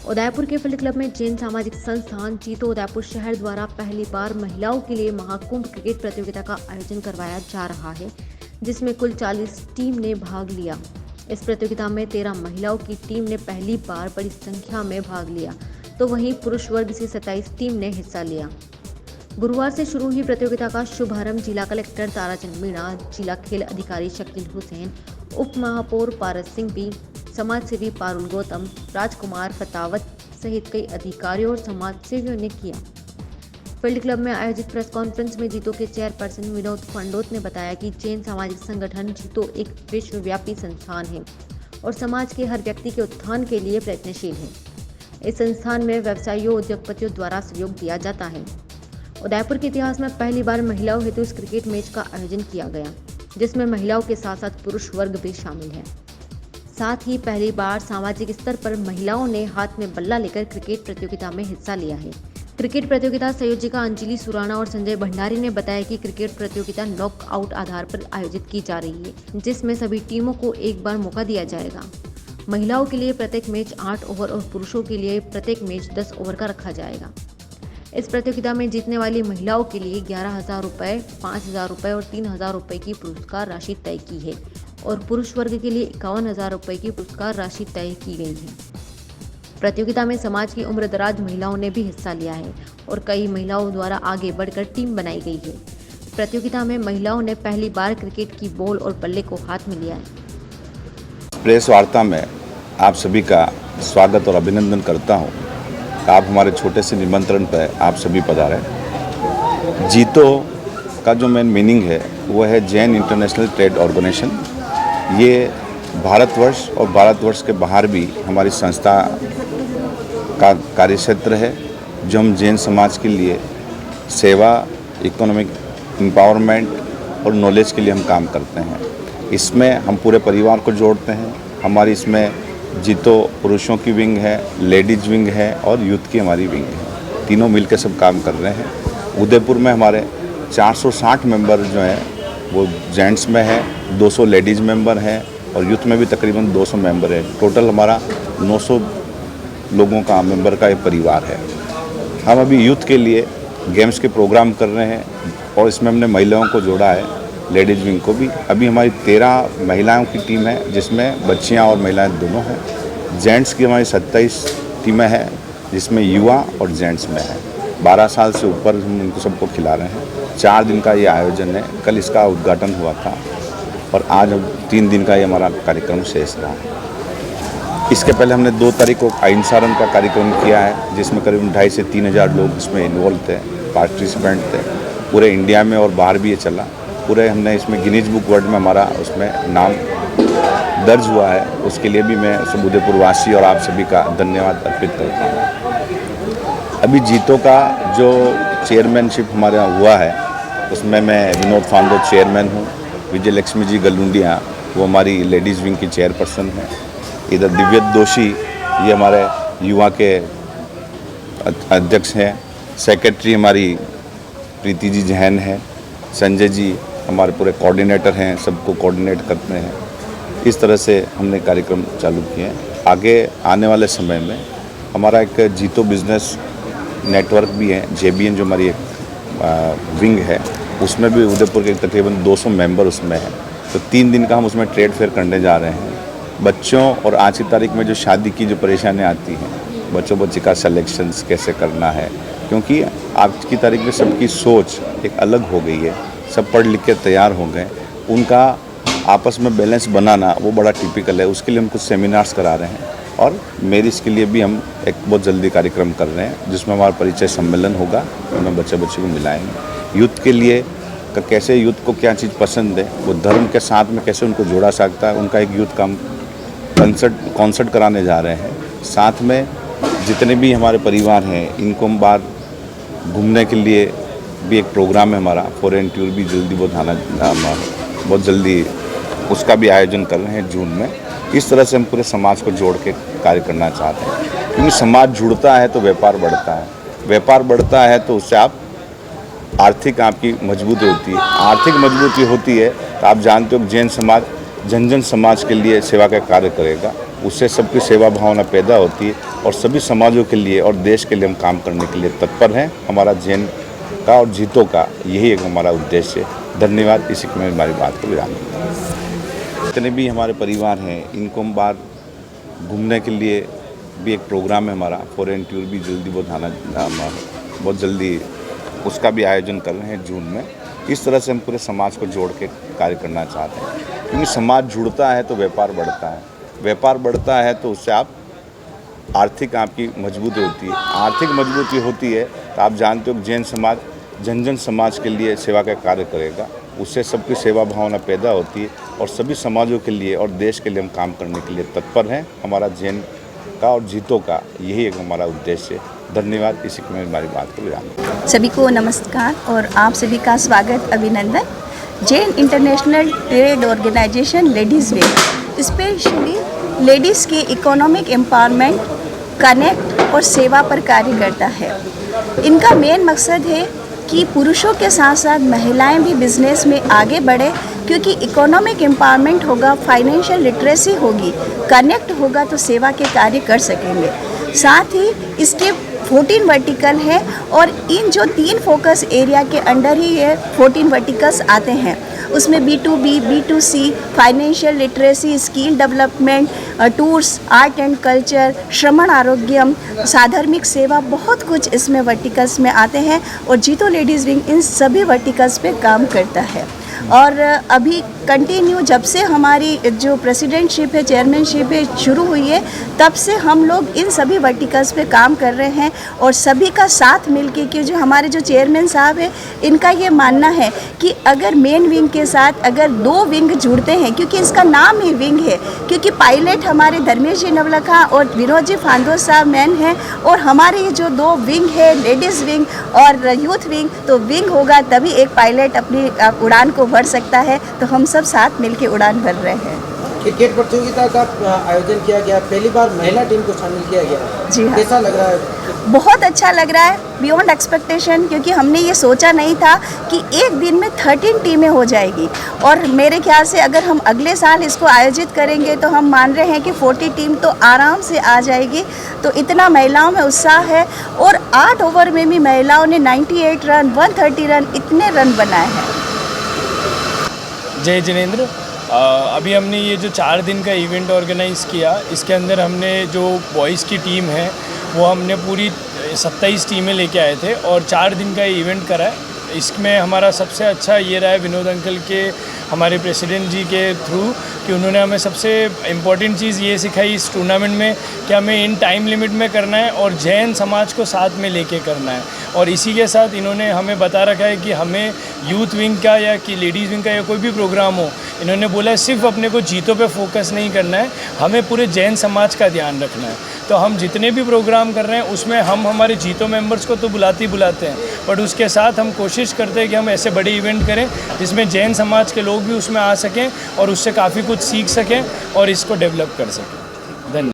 उदयपुर के field club में जैन सामाजिक संस्थान जीतो उदयपुर शहर द्वारा पहली बार महिलाओं के लिए महाकुंभ क्रिकेट प्रतियोगिता का आयोजन करवाया जा रहा है, जिसमें कुल 40 टीम ने भाग लिया। इस प्रतियोगिता में 13 महिलाओं की टीम ने पहली बार बड़ी संख्या में भाग लिया, तो वहीं पुरुष वर्ग से 27 टीम ने हिस्सा लिया। गुरुवार से शुरू हुई प्रतियोगिता का शुभारंभ जिला कलेक्टर ताराचंद मीणा, जिला खेल अधिकारी शकील हुसैन, उप महापौर पारस सिंह बी, समाज सेवी पारुल गौतम, राजकुमार फतावत सहित कई अधिकारियों और समाज सेवियों ने किया। फील्ड क्लब में आयोजित प्रेस कॉन्फ्रेंस में जीतो के चेयरपर्सन विनोद फंडोत ने बताया कि जैन सामाजिक संगठन जीतो एक विश्वव्यापी संस्थान है और समाज के हर व्यक्ति के उत्थान के लिए प्रयत्नशील है। इस संस्थान में व्यवसायियों उद्योगपतियों द्वारा सहयोग दिया जाता है। उदयपुर के इतिहास में पहली बार महिलाओं हेतु इस क्रिकेट मैच का आयोजन किया गया, जिसमें महिलाओं के साथ साथ पुरुष वर्ग भी शामिल है। साथ ही पहली बार सामाजिक स्तर पर महिलाओं ने हाथ में बल्ला लेकर क्रिकेट प्रतियोगिता में हिस्सा लिया है। क्रिकेट प्रतियोगिता संयोजिका अंजलि सुराना और संजय भंडारी ने बताया कि क्रिकेट प्रतियोगिता नॉकआउट आधार पर आयोजित की जा रही है, जिसमें सभी टीमों को एक बार मौका दिया जाएगा। महिलाओं के लिए प्रत्येक मैच 8 ओवर और पुरुषों के लिए प्रत्येक मैच 10 ओवर का रखा जाएगा। इस प्रतियोगिता में जीतने वाली महिलाओं के लिए 11,000 रुपये, 5,000 रुपये और 3,000 रुपये की पुरस्कार राशि तय की है और पुरुष वर्ग के लिए 51,000 रुपये की पुरस्कार राशि तय की गई है। प्रतियोगिता में समाज की उम्रदराज महिलाओं ने भी हिस्सा लिया है और कई महिलाओं द्वारा आगे बढ़कर टीम बनाई गई है। प्रतियोगिता में महिलाओं ने पहली बार क्रिकेट की बॉल और बल्ले को हाथ में लिया है। प्रेस वार्ता में आप सभी का स्वागत और अभिनंदन करता हूं। आप हमारे छोटे से निमंत्रण पर आप सभी पधारे। जीतो का जो मेन मीनिंग है वो है जैन इंटरनेशनल ट्रेड ऑर्गेनाइजेशन। ये भारतवर्ष और भारतवर्ष के बाहर भी हमारी संस्था का कार्यक्षेत्र है, जो हम जैन समाज के लिए सेवा, इकोनॉमिक एम्पावरमेंट और नॉलेज के लिए हम काम करते हैं। इसमें हम पूरे परिवार को जोड़ते हैं। हमारी इसमें जीतो पुरुषों की विंग है, लेडीज विंग है और यूथ की हमारी विंग है। तीनों मिलकर सब काम कर रहे हैं। उदयपुर में हमारे 460 मेंबर जो हैं वो जेंट्स में है, 200 लेडीज़ मेंबर हैं और यूथ में भी तकरीबन 200 मेंबर है। टोटल हमारा 900 लोगों का मेंबर का एक परिवार है। हम अभी यूथ के लिए गेम्स के प्रोग्राम कर रहे हैं और इसमें हमने महिलाओं को जोड़ा है, लेडीज़ विंग को भी। अभी हमारी 13 महिलाओं की टीम है, जिसमें बच्चियां और महिलाएं दोनों हैं। जेंट्स की हमारी 27 टीमें हैं, जिसमें युवा और जेंट्स में है। 12 साल से ऊपर हम उनको सबको खिला रहे हैं। 4 दिन का ये आयोजन है। कल इसका उद्घाटन हुआ था और आज 3 दिन का ये हमारा कार्यक्रम शेष रहा है। इसके पहले हमने 2 तारीख को अहिंसा रन का कार्यक्रम किया है, जिसमें करीब 2,500 से 3,000 लोग इसमें इन्वॉल्व थे, पार्टिसिपेंट थे। पूरे इंडिया में और बाहर भी ये चला। पूरे हमने इसमें गिनीज बुक वर्ल्ड में हमारा उसमें नाम दर्ज हुआ है। उसके लिए भी मैं सब उदयपुर वासी और आप सभी का धन्यवाद अर्पित करता हूँ। अभी जीतो का जो चेयरमैनशिप हमारे यहाँ हुआ है, उसमें मैं विनोद फांडो चेयरमैन हूँ। विजय लक्ष्मी जी गलुंडिया वो हमारी लेडीज़ विंग की चेयरपर्सन है। इधर दिव्य दोषी ये हमारे युवा के अध्यक्ष हैं। सेक्रेटरी हमारी प्रीति जी जैन है। संजय जी हमारे पूरे कोऑर्डिनेटर हैं, सबको कोऑर्डिनेट करते हैं। इस तरह से हमने कार्यक्रम चालू किए हैं। आगे आने वाले समय में हमारा एक जीतो बिजनेस नेटवर्क भी है, JBN जो हमारी एक विंग है, उसमें भी उदयपुर के तकरीबन 200 मेंबर उसमें हैं। तो 3 दिन का हम उसमें ट्रेड फेयर करने जा रहे हैं। बच्चों और आज की तारीख में जो शादी की जो परेशानियाँ आती हैं, बच्ची का सिलेक्शंस कैसे करना है, क्योंकि आज की तारीख में सबकी सोच एक अलग हो गई है। सब पढ़ लिख के तैयार हो गए। उनका आपस में बैलेंस बनाना वो बड़ा टिपिकल है। उसके लिए हम कुछ सेमिनार्स करा रहे हैं और मैरिज के लिए भी हम एक बहुत जल्दी कार्यक्रम कर रहे हैं, जिसमें हमारा परिचय सम्मेलन होगा। उसमें बच्चे को मिलाएंगे। यूथ के लिए कैसे यूथ को क्या चीज़ पसंद है, वो धर्म के साथ में कैसे उनको जोड़ा सकता है, उनका एक यूथ का कॉन्सर्ट कराने जा रहे हैं। साथ में जितने भी हमारे परिवार हैं, इनको हम बाहर घूमने के लिए भी एक प्रोग्राम है हमारा। फॉरेन टूर भी जल्दी बहुत जल्दी उसका भी आयोजन कर रहे हैं जून में। इस तरह से हम पूरे समाज को जोड़ के कार्य करना चाहते हैं, क्योंकि समाज जुड़ता है तो व्यापार बढ़ता है। व्यापार बढ़ता है तो उससे आप आर्थिक आपकी मजबूती होती है। आर्थिक मजबूती होती है तो आप जानते हो जैन समाज जन जन समाज के लिए सेवा का कार्य करेगा। उससे सबकी सेवा भावना पैदा होती है और सभी समाजों के लिए और देश के लिए हम काम करने के लिए तत्पर हैं। हमारा जैन का और जीतो का यही एक हमारा उद्देश्य है। धन्यवाद। इसी में हमारी बात को विराम देता हूं। जितने भी हमारे परिवार हैं इनको हम बाहर घूमने के लिए भी एक प्रोग्राम है हमारा, फॉरेन टूर भी जल्दी बहुत जल्दी उसका भी आयोजन कर रहे हैं जून में। इस तरह से हम पूरे समाज को जोड़ के कार्य करना चाहते हैं, क्योंकि समाज जुड़ता है तो व्यापार बढ़ता है, व्यापार बढ़ता है तो उससे आप आर्थिक आपकी मजबूती होती है, आर्थिक मजबूती होती है तो आप जानते हो जैन समाज जन जन समाज के लिए सेवा का कार्य करेगा, उससे सबकी सेवा भावना पैदा होती है और सभी समाजों के लिए और देश के लिए हम काम करने के लिए तत्पर हैं। हमारा जैन का और जीतो का यही एक हमारा उद्देश्य है। धन्यवाद। इसी में हमारी बात को विराम देता हूं। सभी को नमस्कार और आप सभी का स्वागत, अभिनंदन। Jain international trade organisation ladies wing specially ladies के इकोनॉमिक एम्पावरमेंट, कनेक्ट और सेवा पर कार्य करता है। इनका मेन मकसद है कि पुरुषों के साथ साथ महिलाएं भी बिजनेस में आगे बढ़े, क्योंकि इकोनॉमिक एम्पावरमेंट होगा, फाइनेंशियल लिटरेसी होगी, कनेक्ट होगा तो सेवा के कार्य कर सकेंगे। साथ ही इसके 14 वर्टिकल है और इन जो 3 फोकस एरिया के अंडर ही ये 14 वर्टिकल्स आते हैं। उसमें B2B, B2C, financial literacy, skill development, tours, art and culture, श्रमण आरोग्यम, साधर्मिक सेवा, बहुत कुछ इसमें वर्टिकल्स में आते हैं और जीतो लेडीज़ विंग इन सभी वर्टिकल्स पे काम करता है। और अभी कंटिन्यू जब से हमारी जो प्रेसिडेंटशिप है, चेयरमैनशिप है शुरू हुई है, तब से हम लोग इन सभी वर्टिकल्स पे काम कर रहे हैं और सभी का साथ मिलके कि जो हमारे जो चेयरमैन साहब है, इनका ये मानना है कि अगर मेन विंग के साथ अगर 2 विंग जुड़ते हैं, क्योंकि इसका नाम ही विंग है, क्योंकि पायलट हमारे धर्मेश जी नवलखा और विनोद जी फांदोस साहब मैन हैं और हमारे ये जो 2 विंग है, लेडीज़ विंग और यूथ विंग, तो विंग होगा तभी एक पायलट अपनी उड़ान को भर सकता है। तो हम सब साथ मिलके उड़ान भर रहे हैं। क्रिकेट प्रतियोगिता का आयोजन किया गया, पहली बार महिला टीम को शामिल किया गया। जी हाँ, कैसा लग रहा है? बहुत अच्छा लग रहा है, बियॉन्ड एक्सपेक्टेशन, क्योंकि हमने ये सोचा नहीं था कि एक दिन में 13 टीमें हो जाएगी और मेरे ख्याल से अगर हम अगले साल इसको आयोजित करेंगे तो हम मान रहे हैं कि 40 टीम तो आराम से आ जाएगी। तो इतना महिलाओं में उत्साह है और 8 ओवर में भी महिलाओं ने 98 रन, 130 रन, इतने रन बनाए हैं। जय जिनेंद्र। अभी हमने ये जो 4 दिन का इवेंट ऑर्गेनाइज़ किया, इसके अंदर हमने जो बॉयज़ की टीम है वो हमने पूरी 27 टीमें लेके आए थे और 4 दिन का इवेंट करा है। इसमें हमारा सबसे अच्छा ये रहा है विनोद अंकल के, हमारे प्रेसिडेंट जी के थ्रू, कि उन्होंने हमें सबसे इम्पॉर्टेंट चीज़ ये सिखाई इस टूर्नामेंट में कि हमें इन टाइम लिमिट में करना है और जैन समाज को साथ में लेके करना है। और इसी के साथ इन्होंने हमें बता रखा है कि हमें यूथ विंग का या कि लेडीज़ विंग का या कोई भी प्रोग्राम हो, इन्होंने बोला है सिर्फ अपने को जीतों पे फोकस नहीं करना है, हमें पूरे जैन समाज का ध्यान रखना है। तो हम जितने भी प्रोग्राम कर रहे हैं उसमें हम हमारे जीतो मेंबर्स को तो बुलाते ही बुलाते हैं, बट उसके साथ हम कोशिश करते हैं कि हम ऐसे बड़े इवेंट करें जिसमें जैन समाज के लोग भी उसमें आ सकें और उससे काफ़ी कुछ सीख सकें और इसको डेवलप कर सकें।